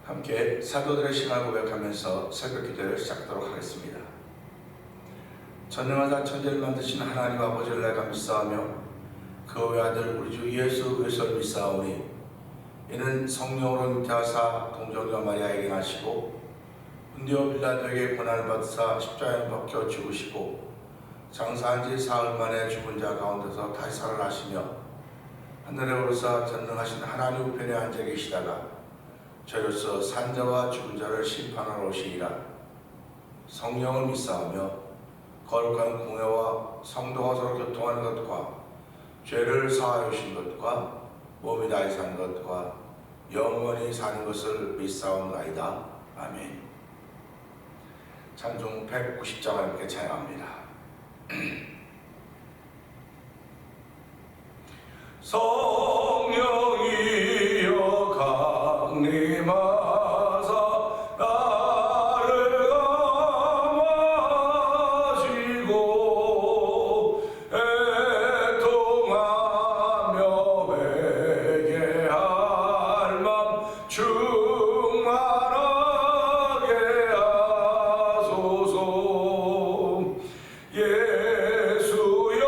함께 사도들의 신앙을 고백하면서 새벽 기도를 시작하도록 하겠습니다. 전능하사 천지를 만드신 하나님 아버지를 내가 믿사오며 그 외아들 우리 주 예수 그리스도를 믿사오니 이는 성령으로 잉태하사 동정녀 마리아에게 나시고 본디오 빌라도에게 고난을 받으사 십자가에 박혀 죽으시고 장사한 지 사흘 만에 죽은 자 가운데서 다시 살아나시며 하늘에 오르사 전능하신 하나님 우편에 앉아 계시다가 저로서 산자와 죽은 자를 심판하러 오시리라. 성령을 믿사오며 거룩한 공회와 성도가 서로 교통하는 것과 죄를 사하여 주신 것과 몸이 다시 사는 것과 영원히 사는 것을 믿사옵나이다. 아멘. 찬송 190장을 함께 찬양합니다. 성령이여 강림하사 나를 감하시고 애통하며 회개할 맘 충만하게 하소서. 예수여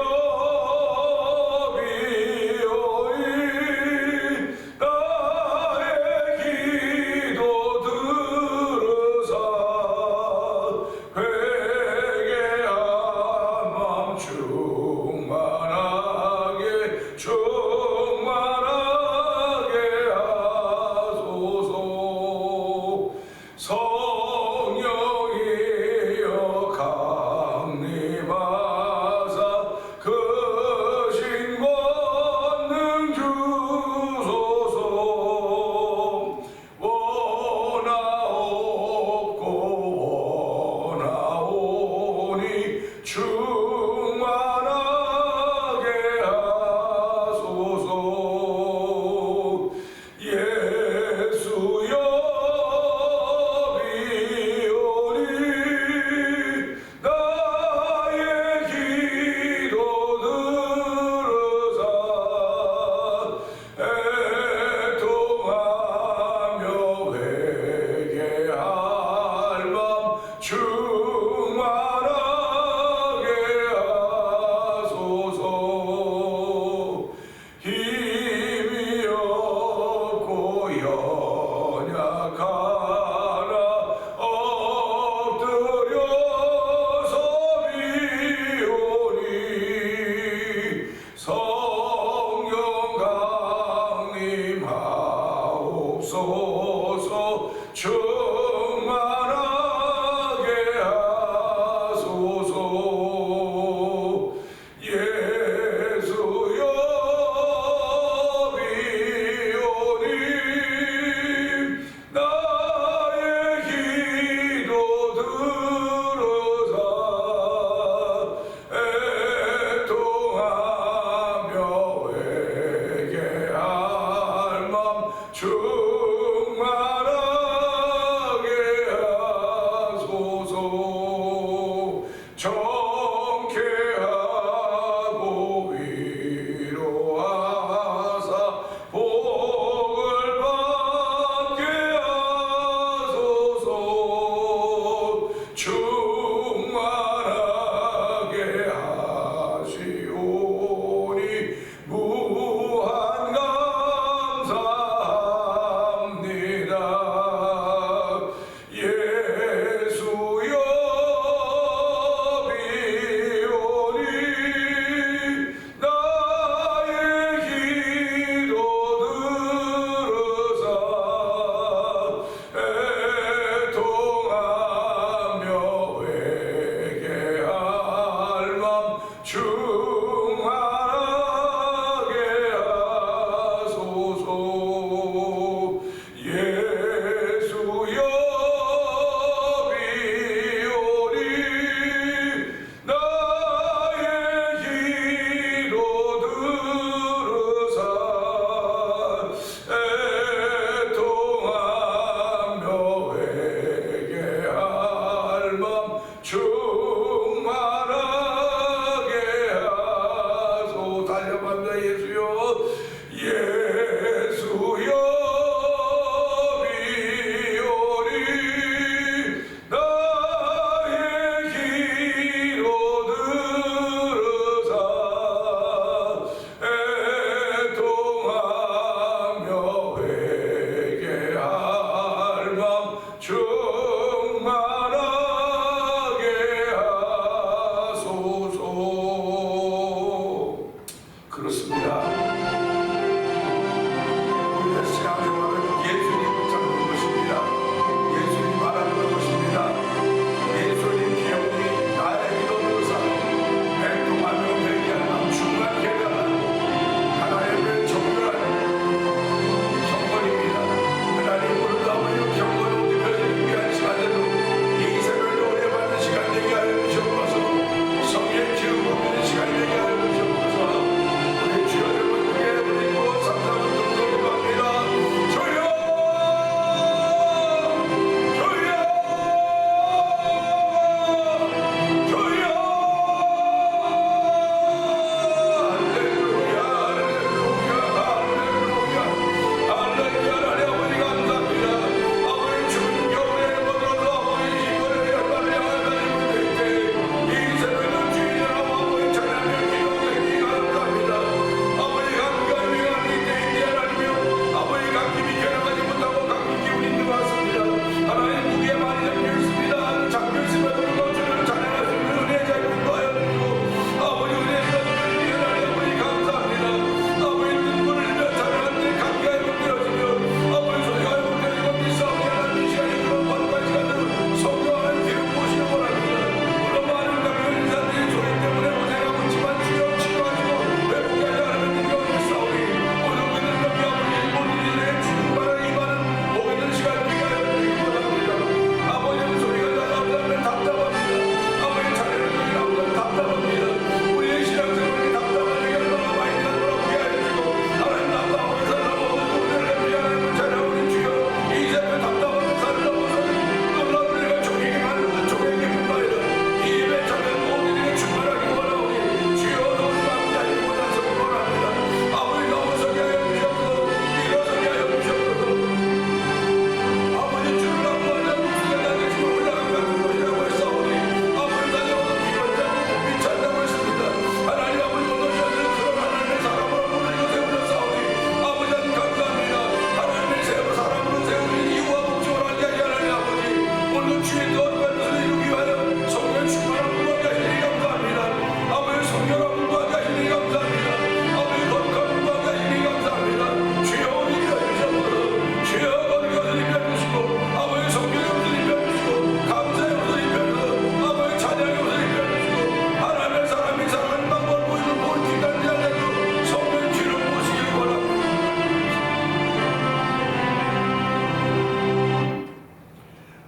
충만하게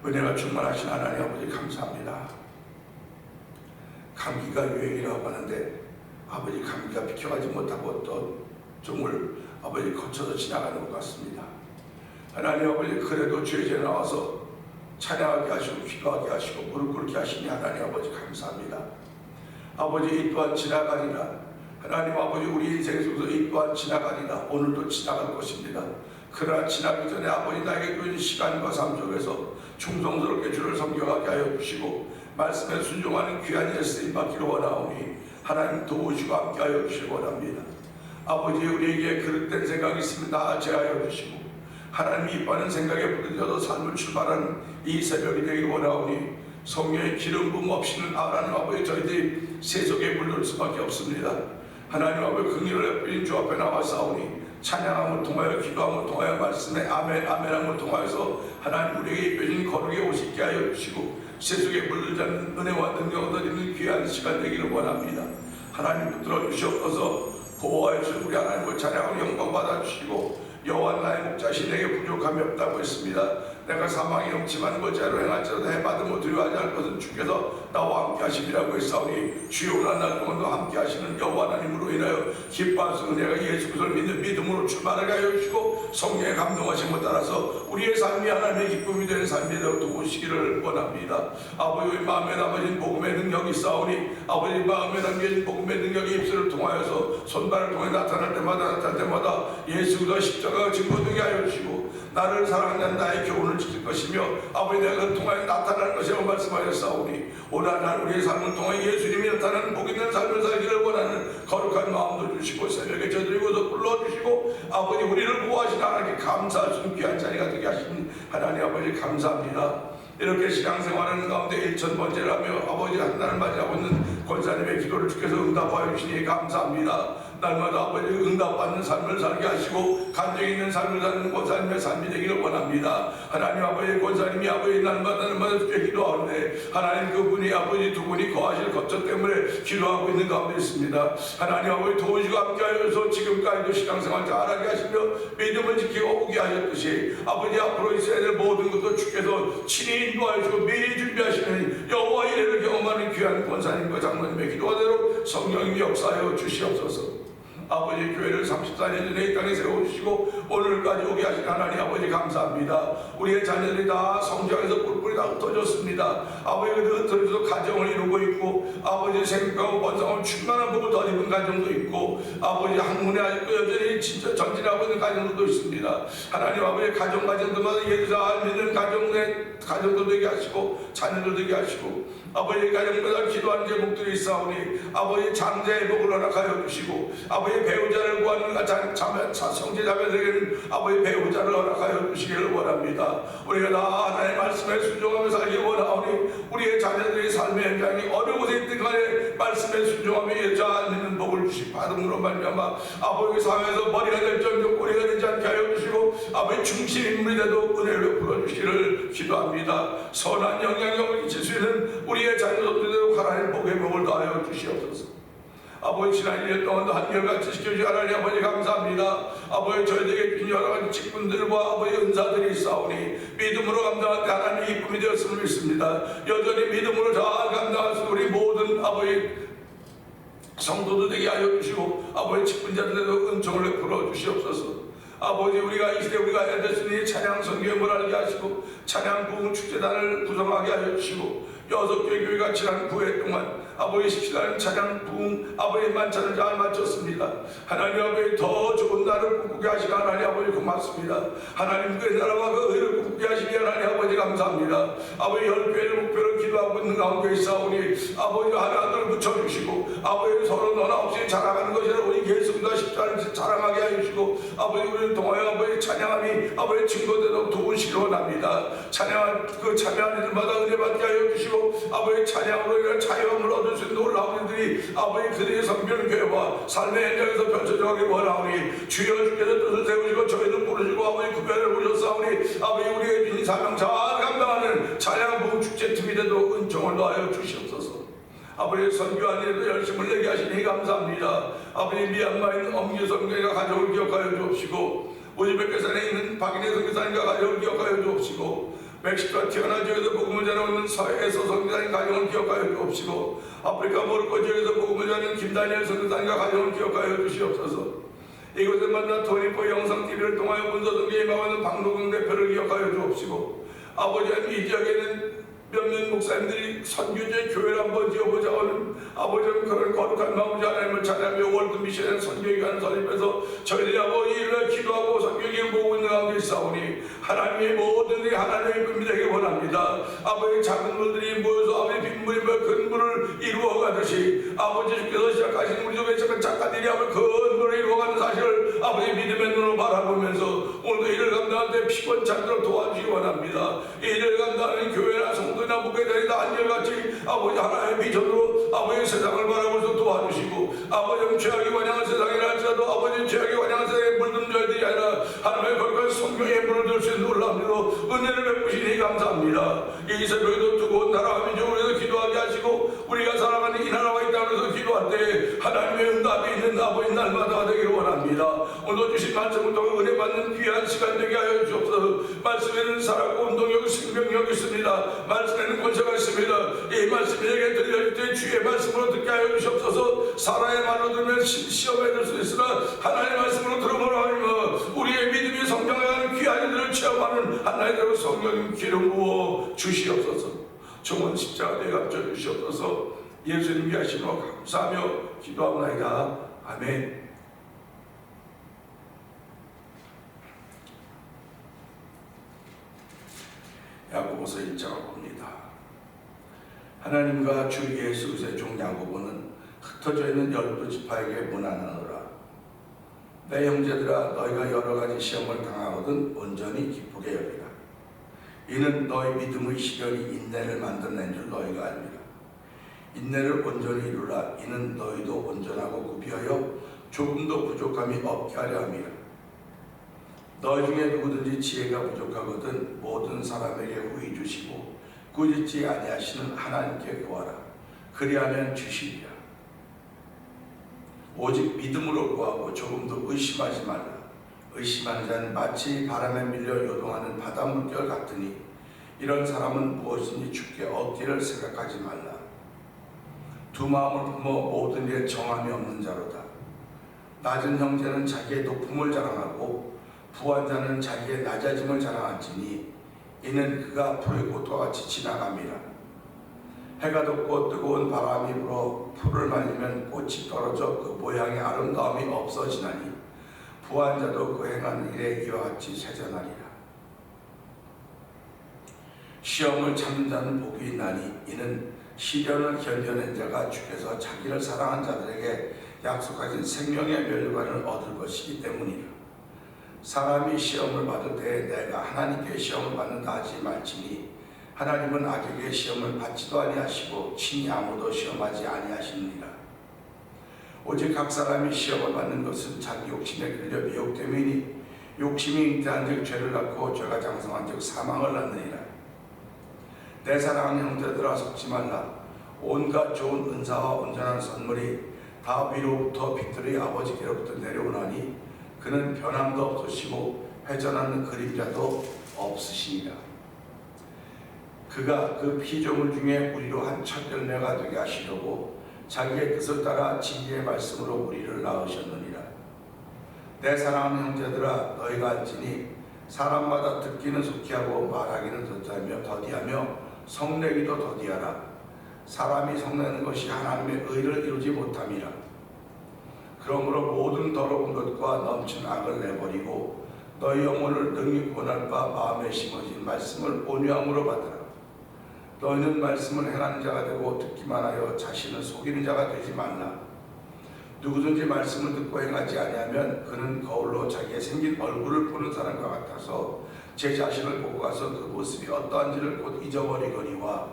은혜가 충만하신 하나님 아버지 감사합니다. 감기가 유행이라고 하는데 아버지 감기가 비켜가지 못하고 또 종을 아버지 거쳐서 지나가는 것 같습니다. 하나님 아버지 그래도 죄에 나와서 찬양하게 하시고 기도하게 하시고 무릎 꿇게 하시니 하나님 아버지 감사합니다. 아버지 이 또한 지나가리라. 하나님 아버지 우리 인생 속에서 이 또한 지나가리라. 오늘도 지나갈 것입니다. 그러나 지나기 전에 아버지 나에게 주신 시간과 삶 속에서 충성스럽게 주를 섬겨가게 하여 주시고 말씀에 순종하는 귀한 예수님 받기를 원하오니 하나님 도우시고 함께 하여 주시기 원합니다. 아버지 우리에게 그릇된 생각이 있으면 다 제하여 주시고 하나님이 이뻐하는 생각에 부르짖어서 삶을 출발하는 이 새벽이 되길 원하오니 성령의 기름 부음 없이는 하나님 아버지 저희들이 세속에 물들 수밖에 없습니다. 하나님 아버지 긍휼을 베푸신 주 앞에 나와 싸우니 찬양함을 통하여 기도함을 통하여 말씀에 아멘 아멘함을 통하여서 하나님 우리에게 입혀진 거룩의 옷 입게 하여 주시고 세속에 물들지 않는 은혜와 능력을 얻는 귀한 시간 되기를 원합니다. 하나님 붙들어 주시옵소서. 보호하여 주신 우리 하나님을 찬양하고 영광 받아주시고 여호와 나의 목자시 내게 부족함이 없다고 했습니다. 내가 사망의 영침하는 것자로 행할지라도 해받으면 두려워하지 않을 것은 주께서 나와 함께 하심이라고 했사오니 주여 오늘 날 동안도 함께 하시는 여호와 하나님으로 인하여 기뻐하시는 은혜가 예수 그리스도를 믿는 믿음으로 출발하게 하여 주시고 성령의 감동하심을 따라서 우리의 삶이 하나님의 기쁨이 되는 삶이 되도록 도우시기를 원합니다. 아버지 마음에 담아진 복음의 능력이 있사오니 아버지 마음에 담겨진 복음의 능력이 입술을 통하여서 손발을 통해 나타날 때마다 예수 그리스도 십자가가 증거되게 하여 주시고 나를 사랑하는 나의 교훈을 지킬 것이며 아버지 내가 그를 통하여 나타날 것이라고 말씀하였사오니 오늘 날 우리의 삶을 통해 예수님이 나타나는 복 있는 삶을 살기를 원하는 거룩한 마음도 주시고 새벽에 저들이고도 불러주시고 아버지 우리를 보호하신 하나님께 감사할 수 있는 귀한 자리가 되게 하신 하나님 아버지 감사합니다. 이렇게 신앙생활하는 가운데 1000번째라며 아버지 한 날을 맞이하고 있는 권사님의 기도를 주께서 응답하여 주시니 감사합니다. 날마다 아버지 응답받는 삶을 살게 하시고 간증 있는 삶을 사는 권사님의 삶이 되기를 원합니다. 하나님 아버지 권사님이 아버지 날마다 주께 기도하는데 하나님 그분이 아버지 두 분이 거하실 거처 때문에 기도하고 있는 가운데 있습니다. 하나님 아버지 도우시고 함께 하여서 지금까지도 신앙생활 잘하게 하시며 믿음을 지키고 오게 하셨듯이 아버지 앞으로 있어야 될 모든 것도 주께서 친히 인도하여 주고 미리 준비하시는 여호와 이레를 경험하는 귀한 권사님과 장로님의 기도하대로 성령님이 역사하여 주시옵소서. 아버지 교회를 34년 전에 이 땅에 세워주시고 오늘까지 오게 하신 하나님 아버지 감사합니다. 우리의 자녀들이 다 성장해서 뿔뿔이 다 흩어졌습니다. 아버지 그 흩어져서 가정을 이루고 있고 아버지 생각하고 번성하고 충만한 복을 덧입은 가정도 있고 아버지 학문에 아직도 여전히 진짜 전진하고 있는 가정들도 있습니다. 하나님 아버지 가정마다 예수 잘 믿는 가정도 되게 하시고 자녀도 되게 하시고 아버지 가정마다 기도하는 제목들이 있사오니 아버지 장자의 복을 허락하여 주시고 아버지 배우자를 구하는 성제자매들에게는 아버지 배우자를 허락하여 주시기를 원합니다. 우리가 다 하나님의 말씀에 순종하며 살기 원하오니 우리의 자녀들의 삶의 현장이 어느 곳에 있든 간에 말씀에 순종하며 여자 믿는 복을 주시 받음으로 말미암아 아버지 사회에서 머리가 될 정도 꼬리가 되지 않게 하여 주시고 아버지 중심 인물이 돼도 은혜를 베풀어주시기를 기도합니다. 선한 영향력을 끼칠 수 있는 우리의 자녀들에도 하나님 복의 복을 더하여 주시옵소서. 아버지 지난 1년 동안도 한결같이 지켜주신 하나님 아버지 감사합니다. 아버지 저희에게 주신 여러 가지 직분들과 아버지 은사들이 있사오니 믿음으로 감당할 때 하나님의 기쁨이 되었음을 믿습니다. 여전히 믿음으로 잘 감당할 수 우리 모든 아버지 성도도 되게 하여 주시고 아버지 직분자들에도 은총을 베풀어 주시옵소서. 아버지 우리가 이 시대 우리가 해야 됐으니 찬양 선교를 알게 하시고 찬양 부흥 축제단을 구성하게 하여 주시고 6개 교회가 지난 9회 동안 아버지 십시다는 찬양 부흥 아버지 만찬을 잘 마쳤습니다. 하나님 아버지 더 좋은 날을 꿈꾸게 하시고 하나님 아버지 고맙습니다. 하나님 그 나라와 그 의를 꿈꾸게 하시니 하나님 아버지 감사합니다. 아버지 10교회를 목표로 기도하고 있는 가운데 있사오니 아버지 하나님을 붙여주시고 아버지 서로 너나 없이 자랑하는 것이라 우리 예수님과 십자가를 자랑하게 하시고 아버지 우리를 통하여 아버지 찬양함이 아버지 증거되도록 도우시기를 원합니다. 찬양한 그 참여하는 이들마다 은혜 받게 하여 주시고 아버지 찬양으로 인한 자유함을 얻을 수 있는 놀라운 일들이 아버지 그들의 성별 교회와 삶의 현장에서 펼쳐져가길 원하오니 주여 주께서 뜻을 세우시고 저희를 부르시고 아버지 구별을 부르셨사오니 아버지 우리의 주신 사명 잘 감당하는 찬양 부흥 축제팀이 되도록 은총을 더하여 주시옵소서. 아버지 선교하는 일에도 열심을 내게 하시니 감사합니다. 아버지 미얀마에 있는 엄규 선교회가 가족을 기억하여 주옵시고 우즈베키스탄에 있는 박인혜 선교사님과 가족을 기억하여 주옵시고 멕시코와 티아나 지역에서 복음을 전하는 사회에서 성교사님 가정을 기억하여 주옵시고, 아프리카 모로코 지역에서 복음을 전하는 김다니엘 선교사님과 가정을 기억하여 주시옵소서. 이곳에 만난 토니포 영상TV를 통하여 문서등기에 임하는 박노경 대표를 기억하여 주옵시고, 아버지 하나님 이 지역에는 몇몇 목사님들이 선교제 교회를 한번 지어보자 하는 아버지 그런 거룩한 마음으로 하나님을 찬양하며 월드미션의 선교기관을 설립해서 저희들이 아버지 일을 기도하고 선교기를 보고 있는 가운데 있사오니 하나님의 모든 일이 하나님의 꿈이 되기 원합니다. 아버지 작은 물들이 모여서 아버지 빗물이 큰 물을 이루어가듯이 아버지 주께서 시작하신 우리 속에 작은 작가들이 아버지 큰 물을 이루어가는 사실을 아버지 믿음의 눈으로 바라보면서 오늘도 이를 감당하는데 피곤찮도록 도와주시기 원합니다. 이 일을 감당하는 교회나 성도나 목회자들이 다 한결같이 아버지 하나님의 비전으로 아버지 세상을 바라보면서 도와주시고, 아버지 죄악이 완영한 세상이라 할지라도 아버지 죄악이 완영한 세상에 물든 자들이 아니라 하나님의 거룩한 성령의 물을 들 수 있는 놀랍게도 은혜를 베푸시니 감사합니다. 이 새벽에도 두고 나라 민족을 위해서 기도하게 하시고 우리가 살아가는 이 나라와 이 땅에서 기도할 때 하나님의 응답이 있는 아버지 날마다 되기를 원합니다. 오늘 주신 말씀을 통해 은혜 받는 귀한 시간 되게 하여 주옵소서. 말씀에는 살았고 운동력이 생명력이 있습니다. 말씀에는 권세가 있습니다. 이 말씀이 내게 들려질 때 주의 말씀으로 듣게 하여 주옵소서. 사람의 말로 들으면 시험에 들 수 있으나 하나님의 말씀으로 들어보라 하면 우리의 믿음이 성장하는 귀한 일들을 체험하는 하나님의 성령 기름 부어 주시옵소서. 종은 십자가에 값져 주시옵소서. 예수님 위하심으로 감사하며 기도하옵나이다. 아멘. 야고보서 1장을 봅니다. 하나님과 주 예수 그리스도의 종 야고보는 흩어져 있는 12지파에게 문안하노라. 내 형제들아, 너희가 여러가지 시험을 당하거든 온전히 기쁘게 여기라. 이는 너희 믿음의 시련이 인내를 만들어낸 줄 너희가 알미라. 인내를 온전히 이루라. 이는 너희도 온전하고 구비하여 조금도 부족함이 없게 하려 함이라. 너희 중에 누구든지 지혜가 부족하거든 모든 사람에게 후히 주시고 꾸짖지 아니하시는 하나님께 구하라. 그리하면 주시리라. 오직 믿음으로 구하고 조금도 의심하지 말라. 의심하는 자는 마치 바람에 밀려 요동하는 바닷물결 같으니 이런 사람은 무엇인지 주께 얻기를 생각하지 말라. 두 마음을 품어 모든 일에 정함이 없는 자로다. 낮은 형제는 자기의 높음을 자랑하고 부한 자는 자기의 낮아짐을 자랑할지니 이는 그가 불의 꽃과 같이 지나감이라. 해가 돋고 뜨거운 바람이 불어 풀을 말리면 꽃이 떨어져 그 모양의 아름다움이 없어지나니 부한 자도 그 행하는 일에 이와 같이 쇠잔하리라. 시험을 참는 자는 복이 있나니 이는 시련을 견뎌낸 자가 주께서 자기를 사랑한 자들에게 약속하신 생명의 멸관을 얻을 것이기 때문이라. 사람이 시험을 받을 때 내가 하나님께 시험을 받는다 하지 말지니 하나님은 악에게 시험을 받지도 아니하시고 친히 아무도 시험하지 아니하시느니라. 오직 각 사람이 시험을 받는 것은 자기 욕심에 끌려 미혹됨이니 욕심이 잉태한즉 죄를 낳고 죄가 장성한즉 사망을 낳느니라. 내 사랑하는 형제들아, 속지 말라. 온갖 좋은 은사와 온전한 선물이 다 위로부터 빛들의 아버지께로부터 내려오나니 그는 변함도 없으시고 회전하는 그림자도 없으시니라. 그가 그 피조물 중에 우리로 한 첫 열매가 되게 하시려고 자기의 뜻을 따라 진리의 말씀으로 우리를 낳으셨느니라. 내 사랑하는 형제들아, 너희가 알지니 사람마다 듣기는 속히 하고 말하기는 더디하며 성내기도 더디하라. 사람이 성내는 것이 하나님의 의를 이루지 못함이라. 그러므로 모든 더러운 것과 넘친 악을 내버리고 너희 영혼을 능히 권할 바 마음에 심어진 말씀을 온유함으로 받으라. 너희는 말씀을 행하는 자가 되고 듣기만 하여 자신을 속이는 자가 되지 말라. 누구든지 말씀을 듣고 행하지 아니하면 그는 거울로 자기의 생긴 얼굴을 보는 사람과 같아서 제 자신을 보고 가서 그 모습이 어떠한지를 곧 잊어버리거니와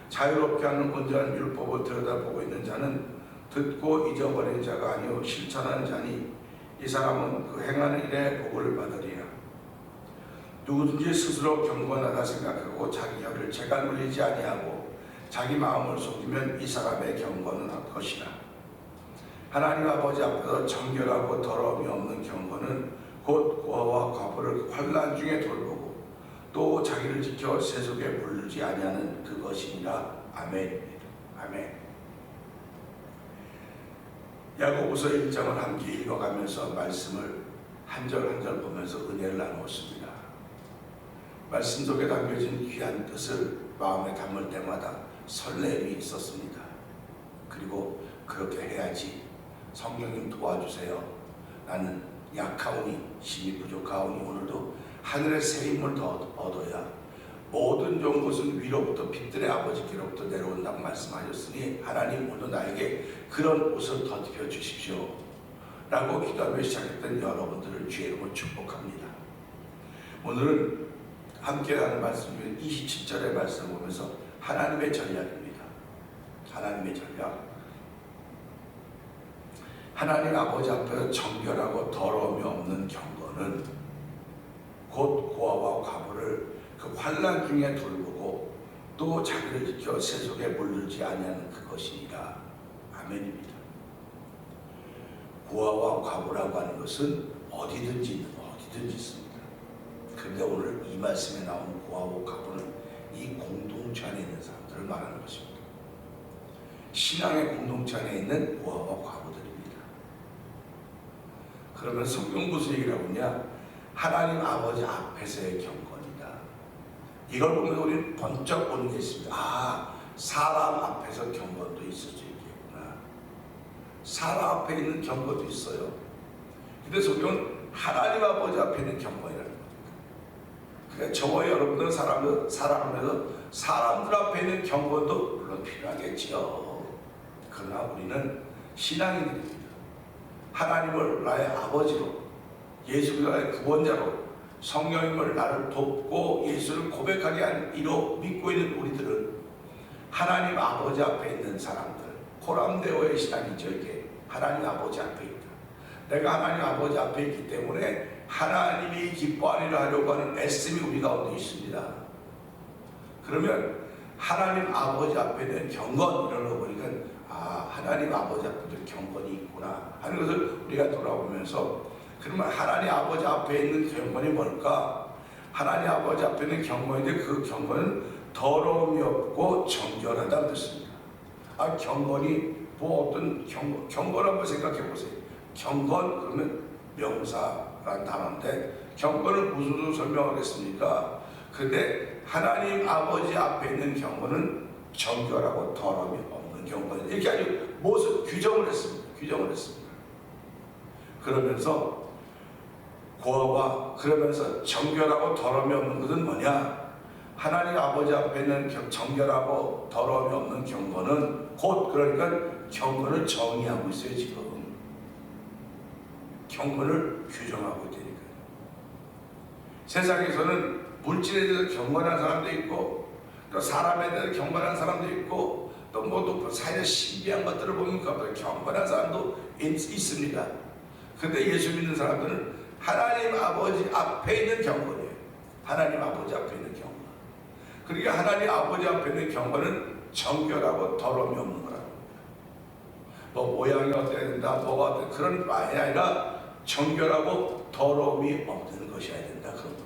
자유롭게 하는 온전한 율법을 들여다보고 있는 자는 듣고 잊어버리는 자가 아니오 실천하는 자니 이 사람은 그 행하는 일에 복을 받으리라. 누구든지 스스로 경건하다 생각하고 자기 혀를 재갈 물리지 아니하고 자기 마음을 속이면 이 사람의 경건은 헛것이라. 하나님 아버지 앞에서 정결하고 더러움이 없는 경건은 곧 고아와 과부를 환난 중에 돌보고 또 자기를 지켜 세속에 물들지 아니하는 그것이니라. 아멘입니다. 아멘. 야고보서 1장을 함께 읽어가면서 말씀을 한 절 한 절 보면서 은혜를 나누었습니다. 말씀 속에 담겨진 귀한 뜻을 마음에 담을 때마다 설렘이 있었습니다. 그리고 그렇게 해야지. 성령님 도와주세요. 나는 약하오니 힘이 부족하오니 오늘도 하늘의 새 힘을 더 얻어야 모든 좋은 것은 위로부터 빛들의 아버지께로부터 내려온다고 말씀하셨으니 하나님 오늘 나에게 그런 옷을 덧입혀 주십시오 라고 기도하며 시작했던 여러분들을 주의 이름으로 축복합니다. 오늘은 함께하는 말씀 중에 27절의 말씀을 보면서 하나님의 전략입니다. 하나님의 전략. 하나님 아버지 앞에서 정결하고 더러움이 없는 경건은 곧 고아와 과부를 그 환난 중에 돌보고 또 자기를 지켜 세속에 물들지 아니하는 그것이니라. 아멘입니다. 고아와 과부라고 하는 것은 어디든지 있습니다. 그런데 오늘 이 말씀에 나오는 고아와 과부는 이 공동체 안에 있는 사람들을 말하는 것입니다. 신앙의 공동체 안에 있는 고아와 과부들입니다. 그러면 성경 무슨 얘기를 하느냐? 하나님 아버지 앞에서의 경건이다. 이걸 보면 우리는 번쩍 보는 게 있습니다. 아, 사람 앞에서 경건도 있을 수 있겠구나. 사람 앞에 있는 경건도 있어요. 근데 성경은 하나님 아버지 앞에 있는 경건이라는 겁니다. 그러니까 저와 여러분들은 살아가면서 사람들 앞에 있는 경건도 물론 필요하겠지요. 그러나 우리는 신앙인들입니다. 하나님을 나의 아버지로, 예수 그리스도를 나의 구원자로, 성령님을 나를 돕고 예수를 고백하게 한 이로 믿고 있는 우리들은 하나님 아버지 앞에 있는 사람들, 코람데오의 신앙이죠. 이게 하나님 아버지 앞에 있다. 내가 하나님 아버지 앞에 있기 때문에 하나님이 기뻐하리라 하려고 하는 애씀이 우리 가운데 있습니다. 그러면 하나님 아버지 앞에 있는 경건, 이런 거 보니까 아, 하나님 아버지 앞에도 경건이 있구나 하는 것을 우리가 돌아보면서, 그러면 하나님 아버지 앞에 있는 경건이 뭘까? 하나님 아버지 앞에 있는 경건인데 그 경건은 더러움이 없고 정결하다는 뜻입니다. 아, 경건이 뭐 어떤 경건 한번 생각해 보세요. 경건 그러면 명사라는 단어인데 경건을 무슨 설명하겠습니까? 근데 하나님 아버지 앞에 있는 경건은 정결하고 더러움이 없는 경건, 이렇게 아주 무엇을 규정을 했습니다. 그러면서 고아와 그러면서 정결하고 더러움이 없는 것은 뭐냐? 하나님 아버지 앞에 있는 정결하고 더러움이 없는 경건은 곧, 그러니까 경건을 정의하고 있어요. 지금 경건을 규정하고 있다니까요. 세상에서는 물질에 대해서 경건한 사람도 있고, 또 사람에 대해서 경건한 사람도 있고, 또 뭐 사회 신비한 것들을 보니까 경건한 사람도 있습니다. 근데 예수 믿는 사람들은 하나님 아버지 앞에 있는 경건이에요. 하나님 아버지 앞에 있는 경건. 그러니까 하나님 아버지 앞에 있는 경건은 정결하고 더러움이 없는 거라고. 뭐 모양이 어때야 된다, 뭐가 어때, 그런 말이 아니라 정결하고 더러움이 없는 것이어야 된다, 그런 겁니다.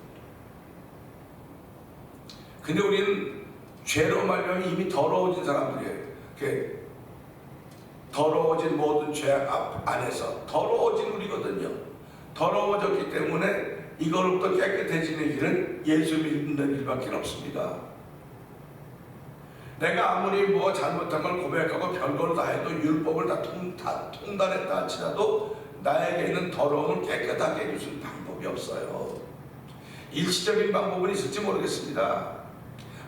근데 우리는 죄로 말미암아 이미 더러워진 사람들이에요. 더러워진 모든 죄악 안에서 더러워진 우리거든요. 더러워졌기 때문에 이걸로부터 깨끗해지는 길은 예수 믿는 일밖에 없습니다. 내가 아무리 뭐 잘못한 걸 고백하고 별걸 다 해도, 율법을 다 통달했다 할지라도 나에게는 더러움을 깨끗하게 해주신 방법이 없어요. 일시적인 방법은 있을지 모르겠습니다.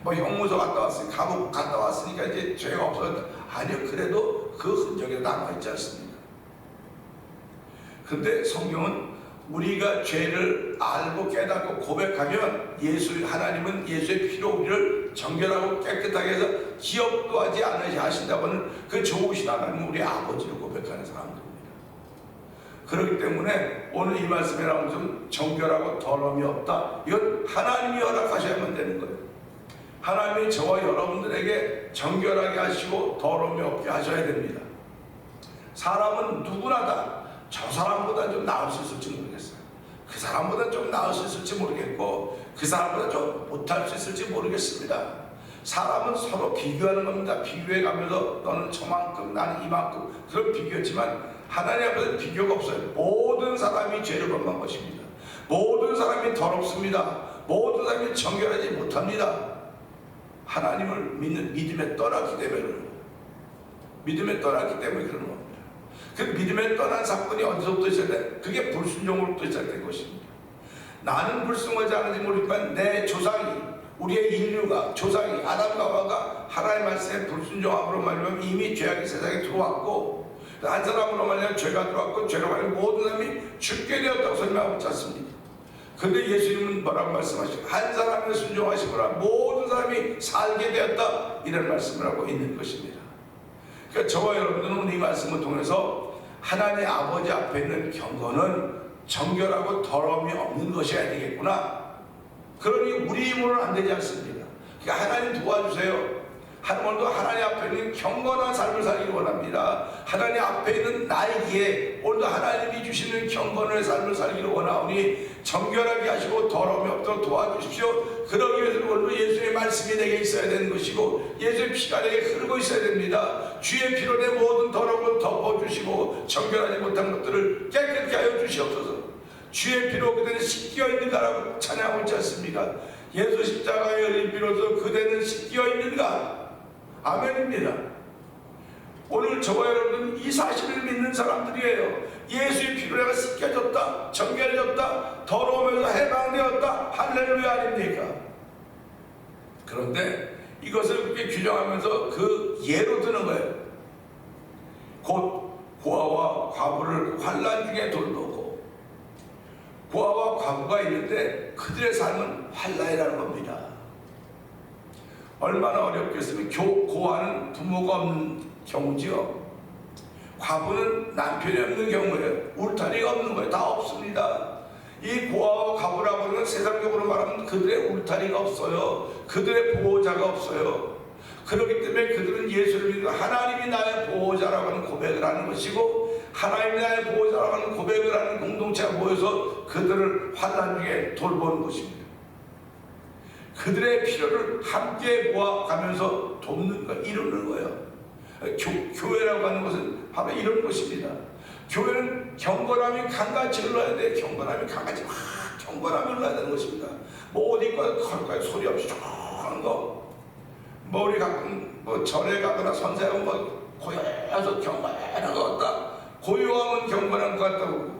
뭐 형무소 갔다 왔으니, 감옥 갔다 왔으니까 이제 죄가 없어졌다. 아니요, 그래도 그 흔적이 남아있지 않습니까? 근데 성경은 우리가 죄를 알고 깨닫고 고백하면 하나님은 예수의 피로 우리를 정결하고 깨끗하게 해서 기업도 하지 않으시 하신다고는 그 좋으신 하나님은 우리 아버지를 고백하는 사람들입니다. 그렇기 때문에 오늘 이 말씀에 나오는 좀 정결하고 더러움이 없다, 이건 하나님이 허락하셔야만 되는 거예요. 하나님이 저와 여러분들에게 정결하게 하시고 더러움이 없게 하셔야 됩니다. 사람은 누구나 다 저 사람보다 좀 나을 수 있을지 모르겠어요. 그 사람보다 좀 나을 수 있을지 모르겠고 그 사람보다 좀 못할 수 있을지 모르겠습니다. 사람은 서로 비교하는 겁니다. 비교해 가면서 너는 저만큼 나는 이만큼 그런 비교였지만 하나님 앞에서 비교가 없어요. 모든 사람이 죄를 범한 것입니다. 모든 사람이 더럽습니다. 모든 사람이 정결하지 못합니다. 하나님을 믿는 믿음에 떠났기 때문에 그런 겁니다. 믿음에 떠났기 때문에 그런 겁니다. 그 믿음에 떠난 사건이 어디서부터 시작돼? 그게 불순종으로부터 시작된 것입니다. 나는 불순종하지 않은지 모르지만 내 조상이 우리의 인류가 조상이 아담과 하와가 하나님의 말씀에 불순종함으로 말미암아 이미 죄악이 세상에 들어왔고 한 사람으로 말미암아 죄가 들어왔고 죄로 말미암아 모든 사람이 죽게 되었다고 설명하고 있지 않습니까? 근데 예수님은 뭐라고 말씀하시고 한 사람을 순종하시거나 모든 사람이 살게 되었다 이런 말씀을 하고 있는 것입니다. 그러니까 저와 여러분들은 이 말씀을 통해서 하나님 아버지 앞에 있는 경건은 정결하고 더러움이 없는 것이어야 되겠구나. 그러니 우리 힘으로는 안 되지 않습니다. 그러니까 하나님 도와주세요. 오늘도 하나님 앞에 있는 경건한 삶을 살기를 원합니다. 하나님 앞에 있는 나에게 오늘도 하나님이 주시는 경건의 삶을 살기를 원하오니 정결하게 하시고 더러움이 없도록 도와주십시오. 그러기 위해서는 오늘도 예수의 말씀이 내게 있어야 되는 것이고 예수의 피가 내게 흐르고 있어야 됩니다. 주의 피로 내 모든 더러움을 덮어주시고 정결하지 못한 것들을 깨끗게 하여 주시옵소서. 주의 피로 그대는 씻겨 있는가라고 찬양하고 있지 않습니까? 예수 십자가의 흘린 피로서 그대는 씻겨 있는가? 아멘입니다. 오늘 저와 여러분은 이 사실을 믿는 사람들이에요. 예수의 피로 내가 씻겨졌다, 정결해졌다, 더러움에서 해방되었다. 할렐루야 아닙니까? 그런데 이것을 그렇게 규정하면서 그 예로 드는 거예요. 곧 고아와 과부를 환난 중에 돌보고 고아와 과부가 있는데 그들의 삶은 환난이라는 겁니다. 얼마나 어렵겠으면 고아는 부모가 없는 경우지요. 과부는 남편이 없는 경우예요. 울타리가 없는 거예요. 다 없습니다. 이 고아와 과부라고 하는 건 세상적으로 말하면 그들의 울타리가 없어요. 그들의 보호자가 없어요. 그렇기 때문에 그들은 예수를 믿고 하나님이 나의 보호자라고 하는 고백을 하는 것이고 하나님이 나의 보호자라고 하는 고백을 하는 공동체가 모여서 그들을 환난 중에 돌보는 것입니다. 그들의 필요를 함께 모아가면서 돕는 것, 이루는 거예요. 교회라고 하는 것은 바로 이런 것입니다. 교회는 경건함이 강같이 흘러야 돼. 경건함이 강같이 경건함이 흘러야 되는 것입니다. 뭐 어디 거기까지 소리 없이 하는 거. 뭐 우리 가끔 뭐 절에 가거나 선생은 뭐 고요해서 경건한 것 같다. 고요하면 경건한 것 같다고.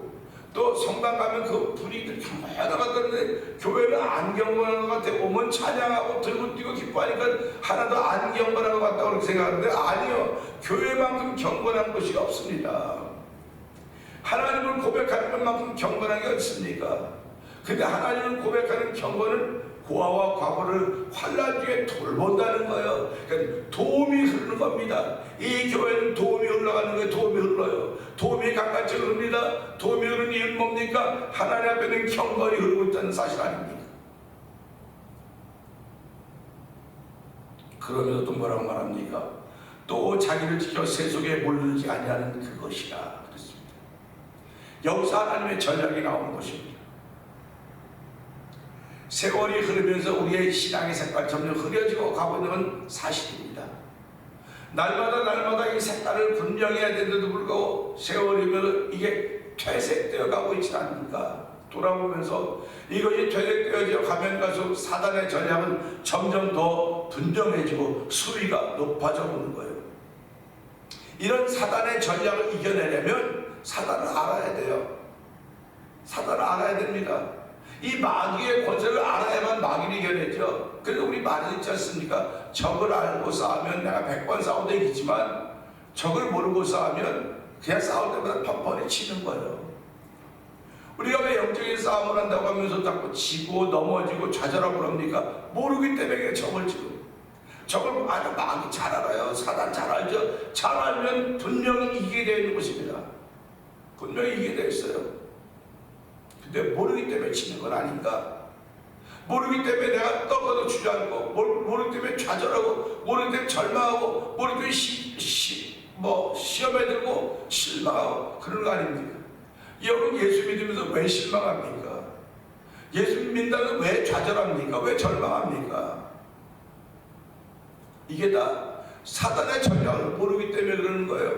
또 성당 가면 그 분위기들 경건한 것 같던데 교회는 안 경건한 것 같아. 오면 찬양하고 들고 뛰고 기뻐하니까 하나도 안 경건한 것 같다고 그렇게 생각하는데 아니요. 교회만큼 경건한 것이 없습니다. 하나님을 고백하는 것만큼 경건한 게 없습니까? 근데 하나님을 고백하는 경건은 고아와 과부를 환난 중에 돌본다는 거예요. 그러니까 도움이 흐르는 겁니다. 이 교회는 도움이 흘러가는 거예요. 도움이 흘러요. 도움이 강같이 흐릅니다. 도움이 흐르는 이유는 뭡니까? 하나님 앞에는 경건이 흐르고 있다는 사실 아닙니까? 그러면서 또 뭐라고 말합니까? 또 자기를 지켜 세속에 물들지 아니하는 그것이라 그랬습니다. 여기서 하나님의 전략이 나오는 것입니다. 세월이 흐르면서 우리의 신앙의 색깔이 점점 흐려지고 가고 있는 건 사실입니다. 날마다 이 색깔을 분명해야 되는데도 불구하고 세월이면 이게 퇴색되어 가고 있지 않습니까? 돌아보면서 이것이 퇴색되어져 가면 갈수록 사단의 전략은 점점 더 분명해지고 수위가 높아져 오는 거예요. 이런 사단의 전략을 이겨내려면 사단을 알아야 돼요. 사단을 알아야 됩니다. 이 마귀의 권세를 알아야만 마귀를 이겨내죠. 그래서 우리 말이 있지 않습니까? 적을 알고 싸우면 내가 100번 싸워도 이기지만 적을 모르고 싸우면 그냥 싸울 때마다 뻔뻔히 치는 거예요. 우리가 왜 영적인 싸움을 한다고 하면서 자꾸 지고 넘어지고 좌절하고 그럽니까? 모르기 때문에 적을 지금. 적을 아주 마귀 잘 알아요. 사단 잘 알죠. 잘 알면 분명히 이기게 되어 있는 것입니다. 분명히 이기게 되어 있어요. 근데 모르기 때문에 치는 건 아닌가? 모르기 때문에 내가 떡어도 주저앉고 모르기 때문에 좌절하고 모르기 때문에 절망하고 모르기 때문에 시험에 들고 실망하고 그런 거 아닙니까? 여러분 예수 믿으면서 왜 실망합니까? 예수님 믿는다면 왜 좌절합니까? 왜 절망합니까? 이게 다 사단의 전략을 모르기 때문에 그러는 거예요.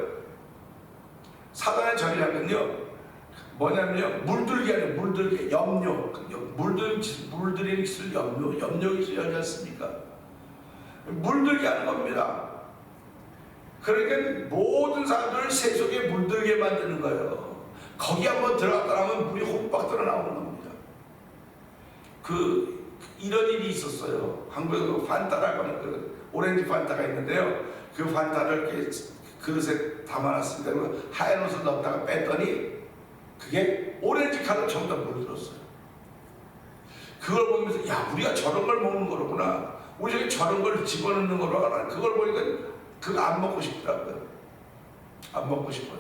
사단의 전략은요 뭐냐면요, 물들기 아니에요. 물들기, 염려. 물들이는 기술 염려 기술이 하지 않습니까? 물들게 하는 겁니다. 그러니까 모든 사람들을 세속에 물들게 만드는 거예요. 거기 한번 들어갔다 하면 물이 홈박 들어 나오는 겁니다. 이런 일이 있었어요. 한국에서 판타라고 하는 오렌지 판타가 있는데요. 그 판타를 이렇게 그릇에 담아놨습니다. 하얀 옷을 넣었다가 뺐더니 그게 오렌지 칼로 전부 다 물들었어요. 그걸 보면서 야, 우리가 저런 걸 먹는 거로구나. 우리 저기 저런 걸 집어넣는 거로구나. 그걸 보니까 그거 안 먹고 싶더라고요. 안 먹고 싶어요.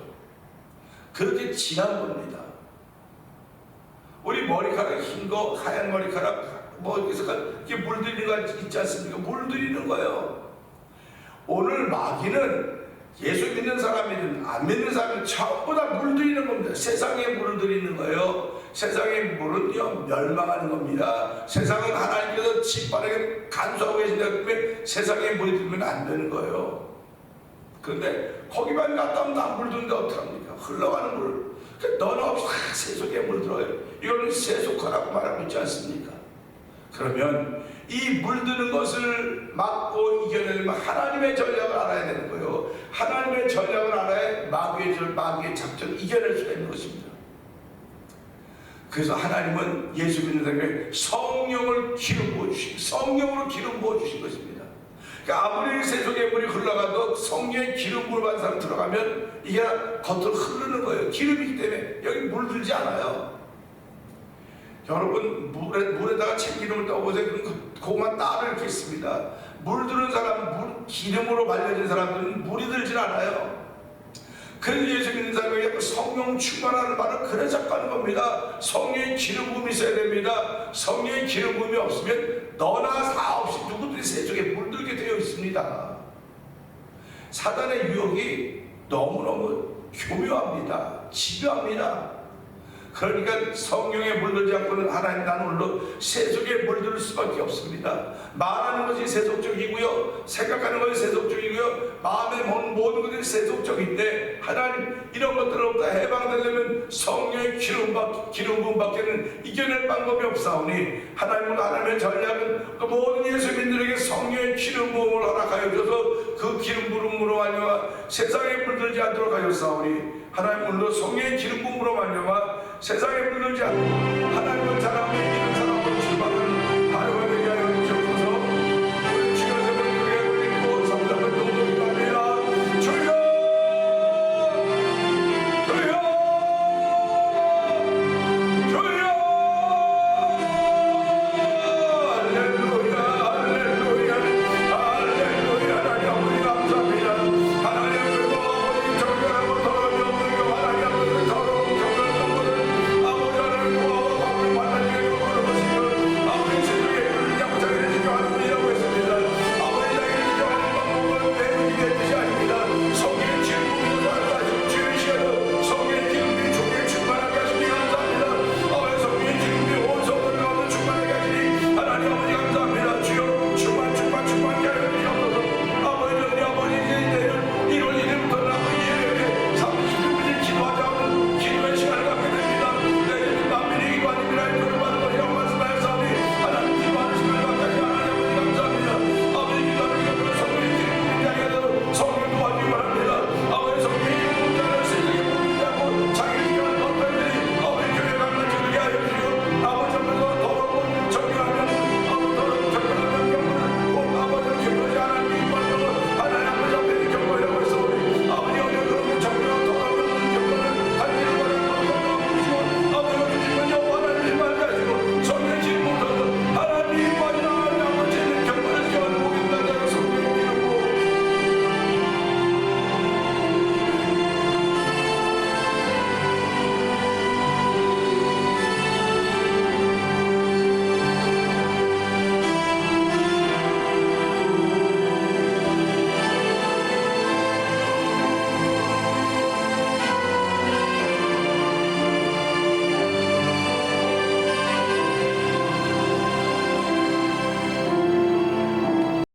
그렇게 진한 겁니다. 우리 머리카락 흰 거, 하얀 머리카락 이렇게 물들이는 거 있지 않습니까? 물들이는 거예요. 오늘 마귀는 예수 믿는 사람이든 안 믿는 사람이든 전부 다 물들이는 겁니다. 세상에 물들이는 거예요. 세상의 물은요 멸망하는 겁니다. 세상은 하나님께서 짓바르게 간수하고 계신다기 때문에 세상에 물이 들면 안 되는 거예요. 그런데 거기만 갔다 오면 다 물드는데 어떡합니까? 흘러가는 물. 너는 없이 다 세속에 물들어요. 이거는 세속화라고 말하고 있지 않습니까? 그러면 이 물드는 것을 막고 이겨내려면 하나님의 전략을 알아야 되는 거예요. 하나님의 전략을 알아야 마귀의 작전을 이겨낼 수가 있는 것입니다. 그래서 하나님은 예수 믿는 사람에게 성령을 기름 부어주신, 성령으로 기름 부어주신 것입니다. 그러니까 아무리 세속의 물이 흘러가도 성령의 기름 부을 받은 사람 들어가면 이게 겉으로 흐르는 거예요. 기름이기 때문에 여기 물들지 않아요. 여러분 물에다가 참기름을 떠보세요. 그것만 따로 이렇게 있습니다. 물드는 사람, 기름으로 말려진 사람들은 물이 들진 않아요. 그래서 예수 믿는 사람에게 성령 충만하는 말은 그래서 가는 겁니다. 성령의 기름 부음이 있어야 됩니다. 성령의 기름 부음이 없으면 너나 사없이 누구든지 세속에 물들게 되어 있습니다. 사단의 유혹이 너무너무 교묘합니다. 집요합니다. 그러니까 성령에 물들지 않고는 하나님 나는 홀로 세속에 물들 수밖에 없습니다. 말하는 것이 세속적이고요, 생각하는 것이 세속적이고요, 마음에 모든 것이 세속적인데 하나님 이런 것들로부터 해방되려면 성령의 기름 부음밖에는 이겨낼 방법이 없사오니 하나님의 전략은 그 모든 예수민들에게 성령의 기름 부음을 허락하여 줘서 그 기름 부음으로 말미암아 세상에 물들지 않도록 하였사오니 하나님 오늘도 성령의 기름 부음으로 말미암아 세상에 물들지 않고 하나님을 자랑하며 믿는 사람으로